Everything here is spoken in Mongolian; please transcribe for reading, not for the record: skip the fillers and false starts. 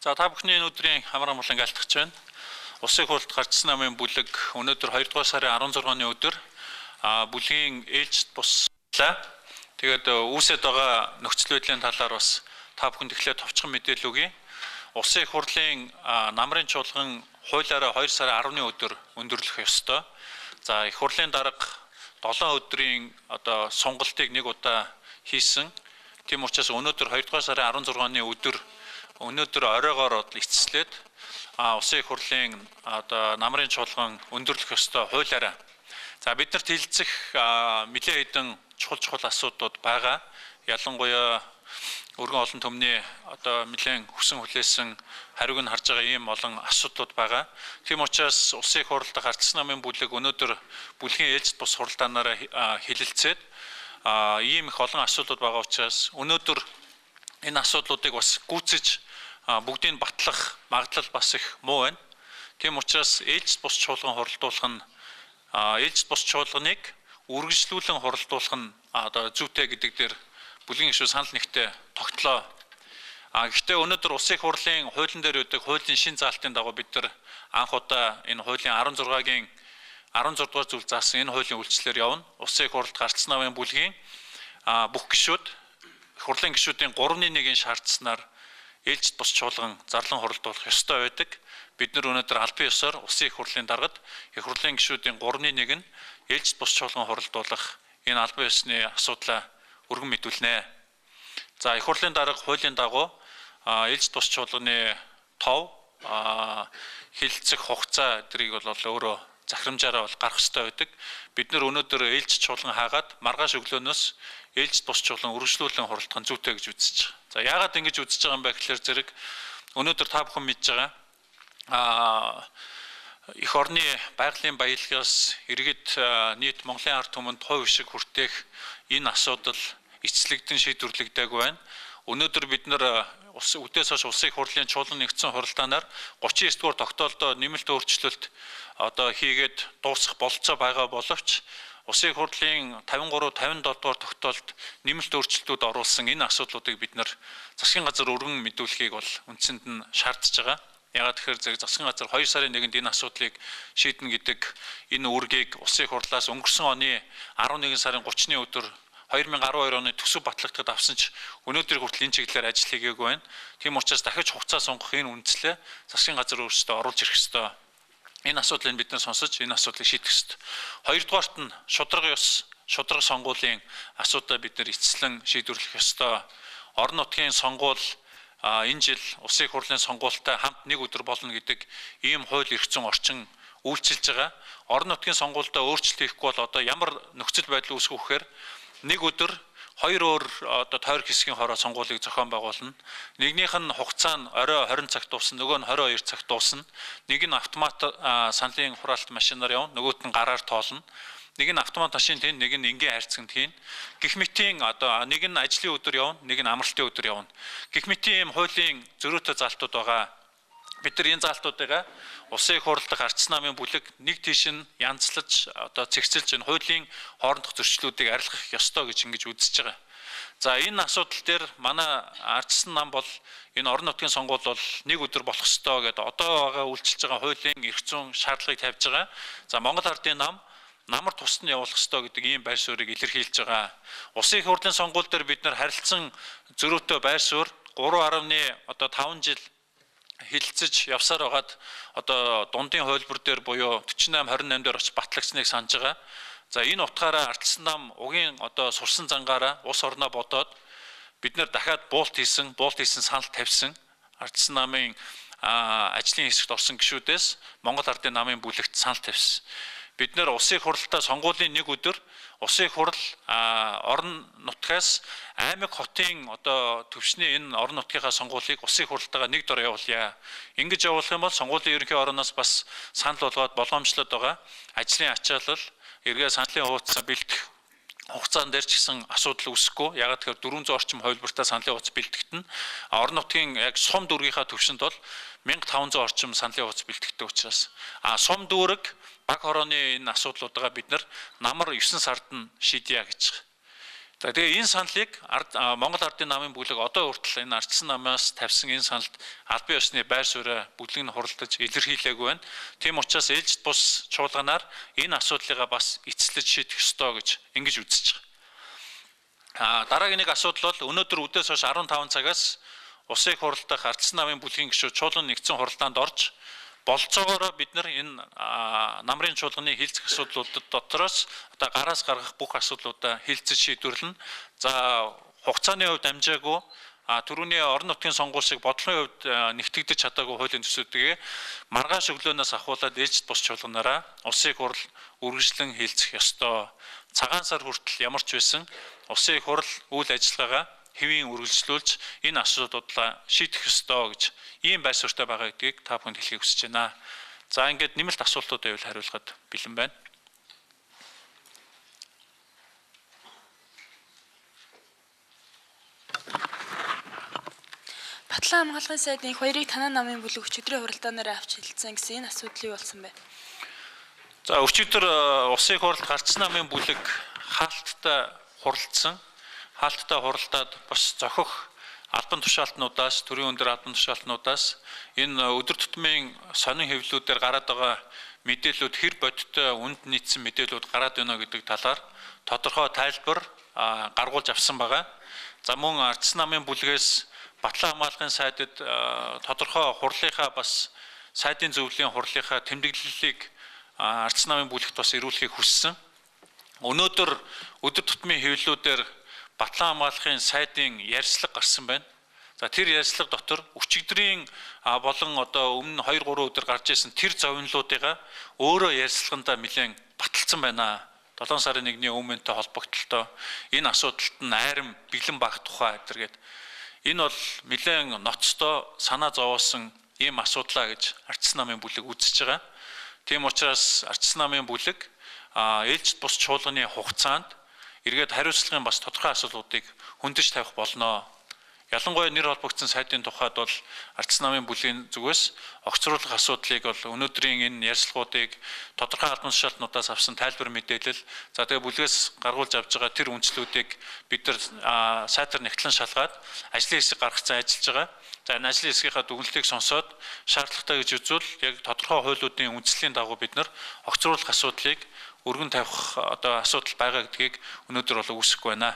За та бүхний өдрийн амар амгалан айлтгаж байна. Улсын хурлд гарчсан намын бүлэг өнөөдөр 2 дугаар сарын 16-ны өдөр бүлгийн ээлжид буслаа. Тэгээд үүсэт байгаа нөхцөл байдлын талаар бас та бүхэнд эхлээд товчхон мэдээлэл өгье. Улсын хурлын намрын чуулган хуулиараа 2 сарын 10-ны өдөр өндөрлөх ёстой. За их хурлын дарга 7 өдрийн сонголтыг нэг удаа хийсэн. Тийм учраас өнөөдөр 2 дугаар сарын 16-ны өдөр өнөөдөр оройгоор эцэслээд улсын их хурлын намрын чуулган өндөрлөх ёстой хуулиараа. За бид нарт хилцэх нэлээд хэдэн чухал асуудлууд байгаа. Ялангуяа өргөн олон түмний нэлээд хүсэн хүлээсэн хариуг нь харж байгаа ийм олон асуудлууд байгаа. Тийм учраас улсын их хурлд гарчсан намын бүлэг өнөөдөр бүлгийн ээлжид бус хуралдаанаараа хэлэлцээд ийм их олон асуудлууд байгаа учраас өнөөдөр энэ асуудлуудыг бас гүйцэж бүгдийг батлах магадлал бас их муу байна. Тийм учраас ээлжид бус чуулган хуралдуулах нь ээлжид бус чуулганыг үргэлжлүүлэн хуралдуулах нь зүйтэй гэдэг дээр бүлгийн гишүүд санал нэгтээ тогтлоо. Гэхдээ өнөөдөр улсын их хурлын хуулийн дээр үүдэг хуулийн шин заалтын дагуу бид нар анх удаа энэ хуулийн 16-гийн 16 дугаар зүйл заасан энэ хуулийн үйлчлэлээр явна. Улсын их хурлд гарцсан намын бүлгийн бүх гишүүд их хурлын гишүүдийн 3/1-ийн шаардсанаар ээлжид бус чуулган зарлан хуралдуулах ёстой байдаг. Бид нар өнөөдөр албан ёсоор улсын их хурлын даргад их хурлын гишүүдийн 3/1 нь ээлжид бус чуулган хуралдуулах энэ албан ёсны асуудлаа өргөн мэдүүлнэ. За их хурлын дарга хуулийн дагуу ээлжид бус чуулганы тов хилцэх хугацаа эдрийг бол өөрөө захирамжаараа бол гарах ёстой байдаг. Бид нар өнөөдөр ээлжид чуулган хаагаад маргааш өглөөнөөс ээлжид бус чуулган үргэлжлүүлэн хуралдах нь зүйтэй гэж үзэж байгаа. За яагаад ингэж үзэж байгаа юм бэ гэхээр зэрэг өнөөдөр та бүхэн мэдж байгаа эх орны байгалийн баялагаас иргэд нийт Монголын ард түмэнд хувь шиг хүртээх энэ асуудал эцэслэгдэн шийдвэрлэгдээгүй байна. Өнөөдөр бид нар үдээс хойш улсын их хурлын чуулган нэгдсэн хуралдаанаар 39 дугаар тогтоолдоо нэмэлт өөрчлөлт хийгээд дуусгах болцоо байгаа боловч улсын их хурлын 53, 57 дугаар тогтоолд нэмэлт өөрчлөлтүүд оруулсан энэ асуудлуудыг бид нар засгийн газар өргөн мэдүүлэхийг бол үндсэнд нь шаардж байгаа. Яагаад тэгэхээр зэрэг засгийн газар 2 сарын 1-нд энэ асуудлыг шийднэ гэдэг энэ үүргийг улсын их хурлаас өнгөрсөн оны 11 сарын 30-ны өдөр 2012 оны төсөв батлагдахад авсан ч өнөөдөр хүртэл энэ чиглэлээр ажил хийгээгүй байна. Тийм учраас дахиж хугацаа сонгох энэ үндслээ засгийн газар өөрсдөө оруулж ирэх ёстой. Энэ асуудлыг бид нар сонсож энэ асуудлыг шийдэх ёстой. Хоёрдугаарт нь шударга сонгуулийн асуудлаа бид нар эцэслэн шийдвэрлэх ёстой. Орон нутгийн сонгуул энэ жил улсын их хурлын сонгуультай хамт нэг өдөр болно гэдэг ийм хууль эрх зүйн орчин үйлчилж байгаа. Орон нутгийн сонгуультай өөрчлөлт хийхгүй бол ямар нөхцөл байдал үүсэх вэ гэхээр нэг өдөр хоёр өөр тойрог хэсгийн хороо сонгуулийг зохион байгуулна. Нэгнийх нь хугацаа нь орой 20 цагт дуусна, нөгөө нь 22 цагт дуусна. Нэг нь автомат саналын хураалт машинаар явна, нөгөөт нь гараар тоолно. Нэг нь автомат машин хийн, нэг нь энгийн хайрцагт хийн. Гэх мэтийн нэг нь ажлын өдөр явна, нэг нь амралтын өдөр явна. Гэх мэтийн хуулийн зөрүүтэй залтууд байгаа. Бид нар энэ залтуудыг улсын их хурлд гарцсан намын бүлэг нэг тийш нь янзлаж цэгцэлж энэ хуулийн хоорондох зөрчлүүдийг арилгах ёстой гэж ингэж үзэж байгаа. За энэ асуудал дээр манай ардчсан нам бол энэ орон нутгийн сонгуул бол нэг өдөр болох ёстой гэдэг одоо байгаа үйлчилж байгаа хуулийн эрх зүйн шаардлагыг тавьж байгаа. За Монгол Ардын нам намар тусад нь явуулах ёстой гэдэг ийм байр суурийг илэрхийлж байгаа. Улсын их хурлын сонгуул дээр бид нар харилцан зөрүүтэй байр суурь 3.5 жил хилцэж явсаар байгаад дундын хуулбар дээр буюу 48-28 дээр очиж батлагдсныг санаж байгаа. За энэ утгаараа ардчсан нам угийн сурсан зангаараа ус орноо бодоод бид нэр дахиад буулт хийсэн санал тавьсан ардчсан намын ажлын хэсэгт орсон гишүүдээс Монгол Ардын намын бүлэгт санал тавьсан. Бид нэр улсын их хурлаа сонгуулийн нэг өдөр улсын их хурл орон нутгаас аймаг хотын төвчний энэ орон нутгийнхаа сонгуулийг улсын их хурлтайгаа нэг дор явуулъя. Ингэж явуулах юм бол сонгуулийн ерөнхий ороноос бас санал болгоод боломжлоод байгаа. Ажлын ачаалал, эргээ саналын хуудас бэлдэх хугацаан дээр ч гэсэн асуудал үүсэхгүй. Ягаад гэхээр 400 орчим хувилбартай саналын хуудас бэлтгэгдэн. Орон нутгийн яг сум дүүргийнхаа төвшөнд бол 1500 орчим саналын хуудас бэлтгэдэг учраас сум дүүрэг баг хорооны энэ асуудлуудаа бид нар намар 9 сард нь шийдъя гэж. За тэгээ энэ саналыг Монгол Ардын намын бүлэг одоо хүртэл энэ ардчсан намаас тавьсан энэ саналд албан ёсны байр сууриа бүлэг нь хуралдаж илэрхийлээгүй байна. Тийм учраас ээлжид бус чуулганаар энэ асуудлыг бас эцэслэж шийдэх ёстой гэж ингэж үзэж байгаа. Дараагийн нэг асуудал бол өнөөдөр үдээс хойш 15 цагаас Улсын их хурл дахь ардчсан намын бүлгийн гишүүд чуулган нэгдсэн хуралдаанд орж болцоогоор бид нар энэ намрын чуулганы хилцэх асуудлуудад дотроос одоо гараас гаргах бүх асуудлуудаа хилцэж шийдвэрлэнэ. За хугацааны хувьд амжаагүй түрүүний орон нутгийн сонгуульшиг бодлогын хувьд нэгтгэгдэж чадаагүй хуулийн төсвүүдгээ маргааш өглөөнөөс ахуулаад ээлжид бус чуулганаараа Улсын их хурл үргэлжлэн хилцэх ёстой. Цагаан сар хүртэл ямар ч байсан Улсын их хурл үйл ажиллагаагаа хэвийн үргэлжлүүлж энэ асуудлуудаа шийдэх ёстой гэж ийм байр суурьтай байгаа гэдгийг та бүхэнд хэлхийг хүсэж байна. За ингээд нэмэлт асуултууд байвал хариулахад бэлэн байна. Батлан хамгаалгын сайдын их хоёрыг танай намын бүлэг өчигдрийн хуралдаанаараа авч хэлэлцэн гэсэн энэ асуудал юу болсон бэ? За өчигдөр Улсын их хурл ардчсан намын бүлэг хаалттай хуралдсан. Хаалттай хуралдаад бас зохих албан тушаалтнуудаас, төрийн өндөр албан тушаалтнуудаас энэ өдөр тутмын сонин хэвлэлүүдээр гараад байгаа мэдээлэлүүд хэр бодиттой үнд нийцсэн мэдээлэлүүд гараад байна гэдэг талаар тодорхой тайлбар гаргуулж авсан байгаа. За мөн ардчсан намын бүлгээс Батлан хамгаалгын сайдад тодорхой хурлынхаа бас сайдын зөвлөлийн хурлынхаа тэмдэглэлийг ардчсан намын бүлэгт бас ирүүлэхийг хүссэн. Өнөөдөр өдөр тутмын хэвлэлүүдээр Батлан хамгаалгын сайдын ярьцлага гарсан байна. За тэр ярьцлага дотор өчигдрийн болон одоо өмнө 2-3 өдөр гарч ирсэн тэр зовнилуудыгаа өөрөө ярьцлагандаа нэлээд баталсан байна. 7 сарын 1-ний өмнөнтэй холбогдлолтой энэ асуудалд нь айрам бэлэн баг тухай гэдэргээд энэ бол нэлээд ноцтой санаа зовоосон ийм асуудлаа гэж ардчсан намын бүлэг үзэж байгаа. Тийм учраас ардчсан намын бүлэг ээлжид бус чуулганы хугацаанд эргээд хариуцлагын бас тодорхой асуудлуудыг хөндөж тавих болно. Ялангуяа нэр холбогдсон сайдын тухайд бол ардчсан намын бүлгийн зүгээс огцруулах асуудлыг бол өнөөдрийн энэ ярьцлагуудыг тодорхой албан тушаалтнуудаас авсан тайлбар мэдээлэл за тэгээ бүлгээс гаргуулж авж байгаа тэр үндслүүдийг бид нар сайтар нэгтлэн шалгаад ажлын хэсэг гаргацсан ажиллаж байгаа. За энэ ажлын хэсгийнхаа дүгнэлтийг сонсоод шаардлагатай гэж үзвэл яг тодорхой хуулиудын үндслийн дагуу бид нар огцруулах асуудлыг өргөн тавих одоо асуудал байгаа гэдгийг өнөөдөр бол үүсэхгүй байна.